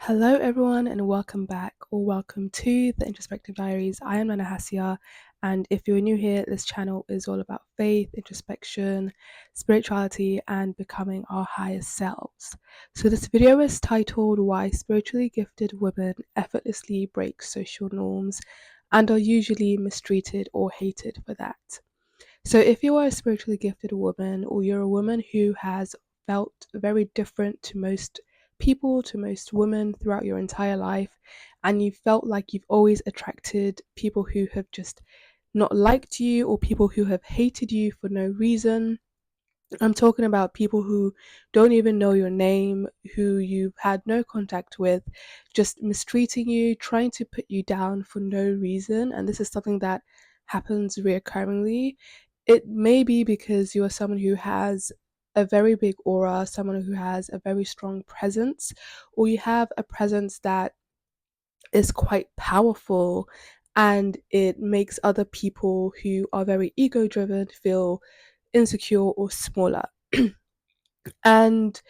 Hello, everyone, and welcome back or welcome to the Introspective Diaries. I am Nana Hasia, and if you're new here, this channel is all about faith, introspection, spirituality, and becoming our highest selves. So, this video is titled Why Spiritually Gifted Women Effortlessly Break Social Norms and Are Usually Mistreated or Hated for That. So, if you are a spiritually gifted woman, or you're a woman who has felt very different to most people, to most women throughout your entire life, and you felt like you've always attracted people who have just not liked you or people who have hated you for no reason. I'm talking about people who don't even know your name, who you've had no contact with, just mistreating you, trying to put you down for no reason. And this is something that happens reoccurringly. It may be because you are someone who has a very big aura, someone who has a very strong presence, or you have a presence that is quite powerful and it makes other people who are very ego driven feel insecure or smaller. And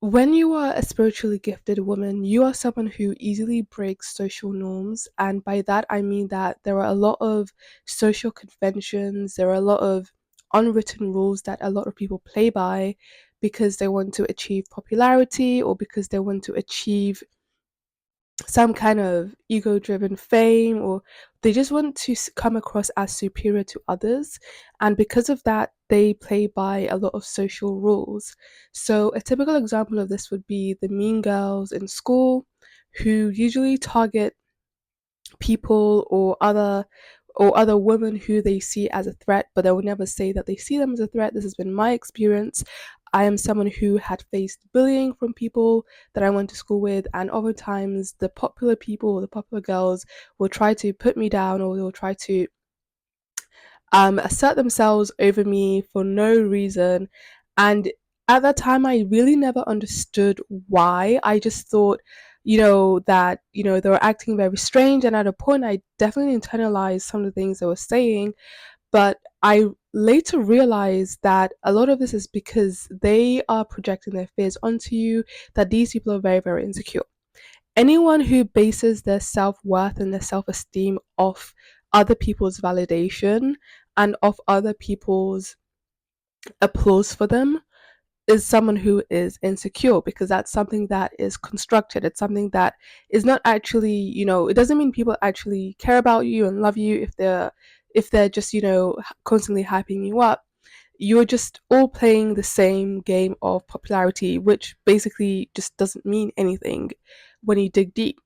when you are a spiritually gifted woman, you are someone who easily breaks social norms. And by that, I mean that there are a lot of social conventions, there are a lot of unwritten rules that a lot of people play by because they want to achieve popularity or because they want to achieve some kind of ego driven fame, or they just want to come across as superior to others, and because of that they play by a lot of social rules. So a typical example of this would be the mean girls in school, who usually target people or other women who they see as a threat, but they will never say that they see them as a threat. This has been my experience. I am someone who had faced bullying from people that I went to school with, and oftentimes the popular people or the popular girls will try to put me down, or they'll try to assert themselves over me for no reason. And at that time, I really never understood why. I just thought, that, they were acting very strange. And at a point, I definitely internalized some of the things they were saying. But I later realized that a lot of this is because they are projecting their fears onto you, that these people are very, very insecure. Anyone who bases their self-worth and their self-esteem off other people's validation and off other people's applause for them is someone who is insecure, because that's something that is constructed. It's something that is not actually, it doesn't mean people actually care about you and love you if they're just, constantly hyping you up. You're just all playing the same game of popularity, which basically just doesn't mean anything when you dig deep.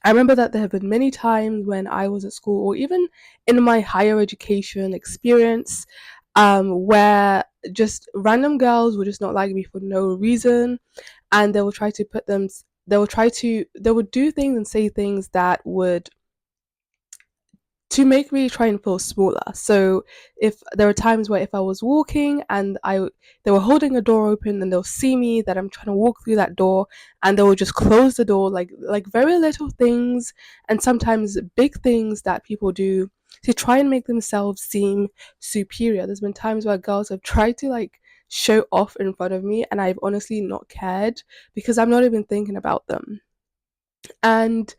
I remember that there have been many times when I was at school, or even in my higher education experience, where just random girls would just not like me for no reason, and they will try to put them. They would do things and say things that would to make me try and feel smaller. So if there were times where if I was walking and they were holding a door open and they'll see me that I'm trying to walk through that door, and they will just close the door, like very little things and sometimes big things that people do to try and make themselves seem superior. There's been times where girls have tried to show off in front of me, and I've honestly not cared because I'm not even thinking about them. And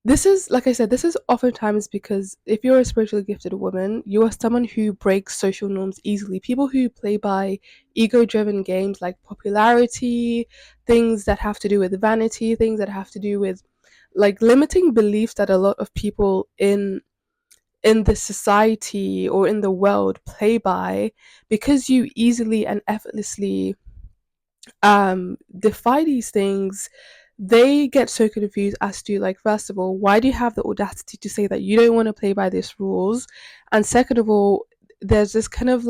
this is, like I said, this is oftentimes because if you're a spiritually gifted woman, you are someone who breaks social norms easily. People who play by ego driven games like popularity, things that have to do with vanity, things that have to do with limiting beliefs that a lot of people in the society or in the world play by, because you easily and effortlessly defy these things. They get so confused as to, like, first of all, why do you have the audacity to say that you don't want to play by these rules? And second of all, there's this kind of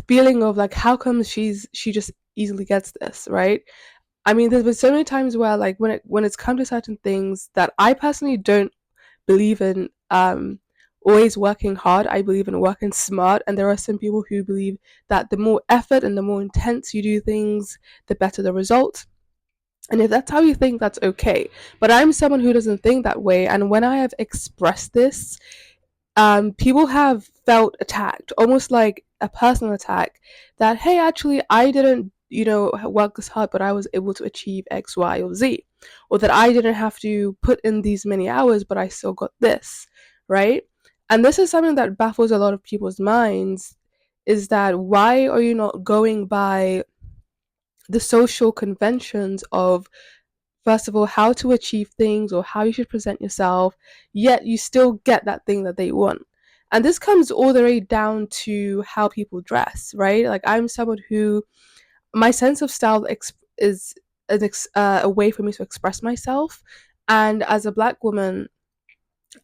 feeling of how come she just easily gets this, right? I mean, there's been so many times where when it's come to certain things that I personally don't believe in always working hard. I believe in working smart, and there are some people who believe that the more effort and the more intense you do things, the better the result. And if that's how you think, that's okay. But I'm someone who doesn't think that way, and when I have expressed this, people have felt attacked, almost like a personal attack. That, hey, actually, I didn't work this hard, but I was able to achieve X, Y, or Z, or that I didn't have to put in these many hours, but I still got this, right? And this is something that baffles a lot of people's minds, is that why are you not going by the social conventions of, first of all, how to achieve things or how you should present yourself, yet you still get that thing that they want. And this comes all the way down to how people dress, right? Like, I'm someone who, my sense of style is a way for me to express myself. And as a Black woman,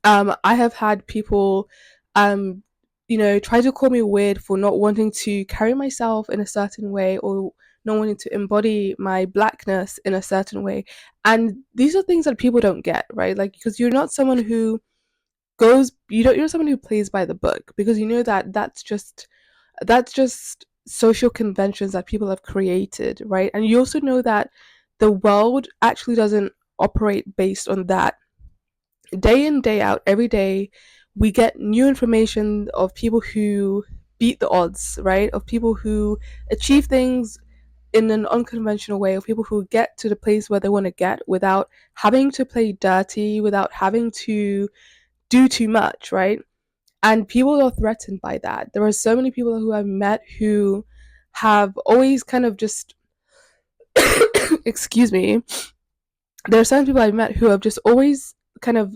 I have had people, um, try to call me weird for not wanting to carry myself in a certain way, or not wanting to embody my Blackness in a certain way. And these are things that people don't get, right? Like, because you're not someone who you're not someone who plays by the book, because you know that that's just social conventions that people have created, right? And you also know that the world actually doesn't operate based on that. Day in, day out, every day, we get new information of people who beat the odds, right? Of people who achieve things in an unconventional way, of people who get to the place where they want to get without having to play dirty, without having to do too much, right? And people are threatened by that. There are so many people who I've met who have always kind of just excuse me, there are certain people I've met who have just always kind of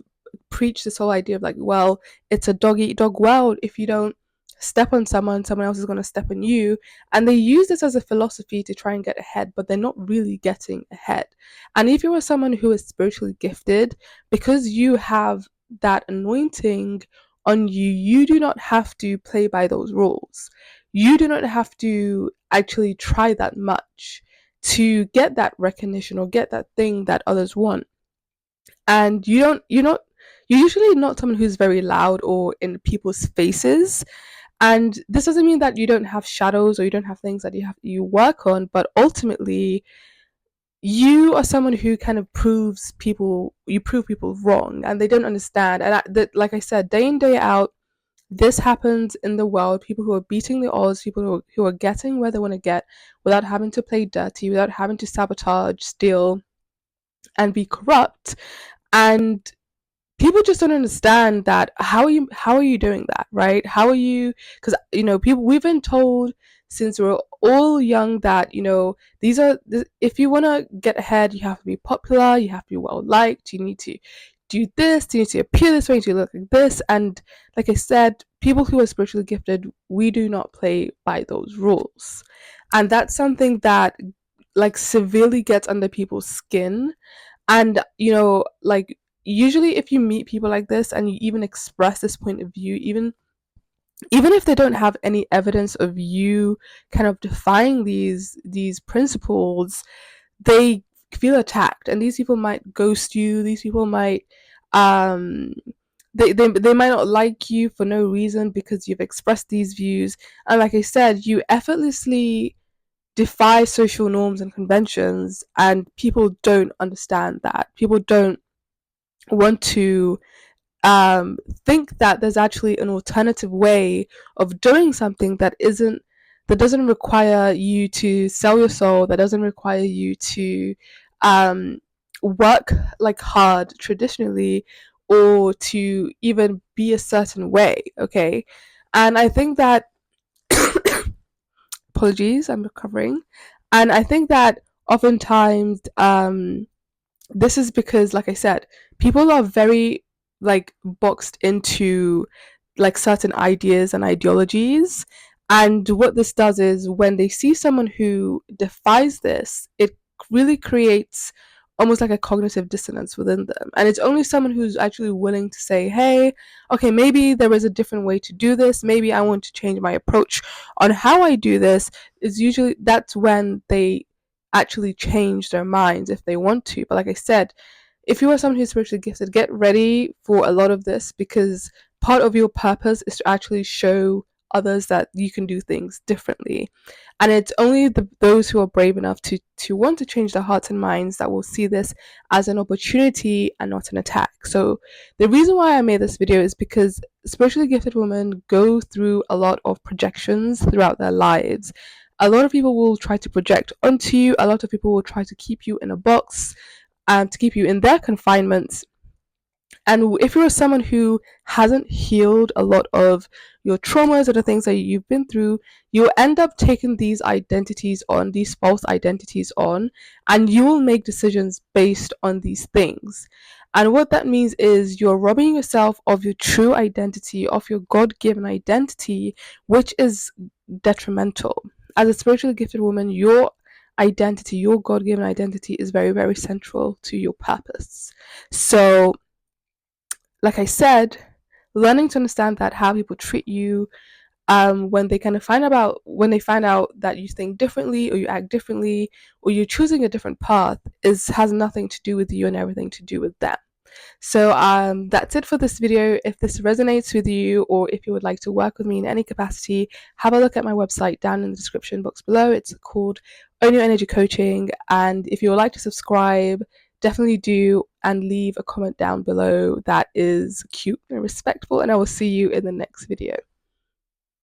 preached this whole idea of like, well, it's a dog eat dog world. If you don't step on someone, someone else is going to step on you. And they use this as a philosophy to try and get ahead, but they're not really getting ahead. And if you are someone who is spiritually gifted, because you have that anointing on you, you do not have to play by those rules. You do not have to actually try that much to get that recognition or get that thing that others want. And you're usually not someone who's very loud or in people's faces. And this doesn't mean that you don't have shadows or you don't have things that you work on, but ultimately you are someone who kind of prove people wrong, and they don't understand. And like I said, day in, day out, this happens in the world. People who are beating the odds, people who are getting where they want to get without having to play dirty, without having to sabotage, steal, and be corrupt. And people just don't understand that. How are you doing that, right? How are you, because people, we've been told since we're all young that if you want to get ahead, you have to be popular, you have to be well liked, you need to do this, you need to appear this way, you need to look like this. And like I said, people who are spiritually gifted, we do not play by those rules. And that's something that like severely gets under people's skin. And like, usually if you meet people like this and you even express this point of view, even if they don't have any evidence of you kind of defying these principles, they feel attacked, and these people might ghost you. These people might um they might not like you for no reason because you've expressed these views. And like I said, you effortlessly defy social norms and conventions, and people don't understand that. People don't want to think that there's actually an alternative way of doing something that doesn't require you to sell your soul, that doesn't require you to um, work like hard traditionally, or to even be a certain way. Okay. And I think that apologies, I'm recovering. And I think that oftentimes this is because, like I said, people are very like boxed into like certain ideas and ideologies. And what this does is, when they see someone who defies this, it really creates almost like a cognitive dissonance within them. And it's only someone who's actually willing to say, hey, okay, maybe there is a different way to do this. Maybe I want to change my approach on how I do this. Is usually that's when they actually change their minds, if they want to. But like I said, if you are someone who's spiritually gifted, get ready for a lot of this, because part of your purpose is to actually show others that you can do things differently. And it's only those who are brave enough to want to change their hearts and minds that will see this as an opportunity and not an attack. So the reason why I made this video is because spiritually gifted women go through a lot of projections throughout their lives. A lot of people will try to project onto you. A lot of people will try to keep you in a box, to keep you in their confinements. And if you're someone who hasn't healed a lot of your traumas or the things that you've been through, you'll end up taking these identities on, these false identities on, and you will make decisions based on these things. And what that means is you're robbing yourself of your true identity, of your God given identity, which is detrimental. As a spiritually gifted woman, your identity, your God given identity, is very, very central to your purpose. So, like I said, learning to understand that how people treat you, when they kind of find out that you think differently or you act differently or you're choosing a different path, has nothing to do with you and everything to do with them. So that's it for this video. If this resonates with you, or if you would like to work with me in any capacity, have a look at my website down in the description box below. It's called Own Your Energy Coaching. And if you would like to subscribe, definitely do, and leave a comment down below that is cute and respectful. And I will see you in the next video.